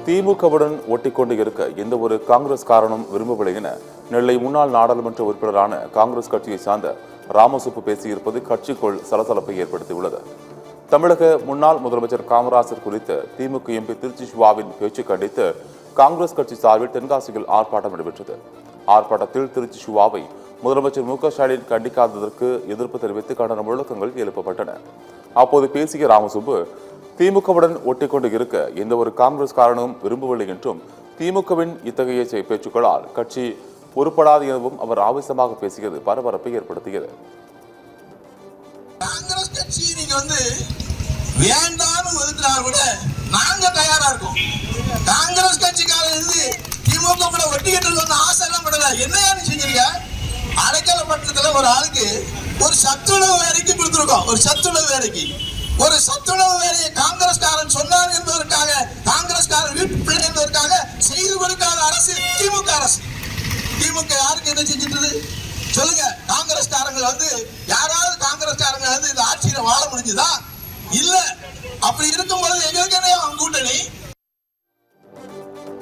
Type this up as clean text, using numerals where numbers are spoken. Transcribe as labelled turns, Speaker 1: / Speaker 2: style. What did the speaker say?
Speaker 1: திமுகவுடன் ஒட்டிக்கொண்டு இருக்க எந்த ஒரு காங்கிரஸ் காரணம் விரும்பவில்லை என நெல்லை முன்னாள் நாடாளுமன்ற உறுப்பினரான காங்கிரஸ் கட்சியை சார்ந்த ராமசுப்பு பேசியிருப்பது கட்சிக்குள் சலசலப்பை ஏற்படுத்தியுள்ளது. தமிழக முன்னாள் முதலமைச்சர் காமராஜர் குறித்த திமுக எம்பி திருச்சி சிவாவின் பேச்சு கண்டித்து காங்கிரஸ் கட்சி சார்பில் தென்காசியில் ஆர்ப்பாட்டம் நடைபெற்றது. ஆர்ப்பாட்டத்தில் திருச்சி சிவாவை முதலமைச்சர் மு க ஸ்டாலின் கண்டிக்காததற்கு எதிர்ப்பு தெரிவித்து கண்டன முழக்கங்கள் எழுப்பப்பட்டன. அப்போது பேசிய ராமசுப்பு, திமுகவுடன் ஒட்டிக்கொண்டு இருக்க எந்த ஒரு காங்கிரஸ் காரணமும் விரும்பவில்லை என்றும் திமுகவின் இத்தகைய பேச்சுக்களால் கட்சி உருப்படாது எனவும் அவர் ஆவேசமாக பேசியது பரபரப்பை ஏற்படுத்தியது.
Speaker 2: காங்கிரஸ் கட்சி நீங்க வேண்டாம்னு ஒதுக்கினால் கூட நாங்க தயாரா இருக்கோம். காங்கிரஸ் கட்சிக்காரர் திமுக கூட ஒட்டிக்கிட்டு ஆசை எல்லாம் படல. என்னையா செஞ்சிருக்க? அடைக்கலப்பட்டத்துல ஒரு ஆளுக்கு ஒரு சத்துணவு வேலைக்கு கொடுத்துருக்கோம். ஒரு சத்துணவு வேலையை காங்கிரஸ்காரன் சொன்னார் என்பதற்காக, காங்கிரஸ்காரன் வீட்டு பிள்ளை என்பதற்காக செய்து கொடுக்காத அரசு திமுக அரசு. திமுக யாருக்கு என்ன செஞ்சிட்டு சொல்லுங்க? காங்கிரஸ்காரங்க யாராவது காங்கிரஸ்காரங்க இந்த ஆட்சியில வாழ முடிஞ்சுதா? இல்ல. அப்படி இருக்கும் பொழுது எங்களுக்கு என்ன கூட்டணி?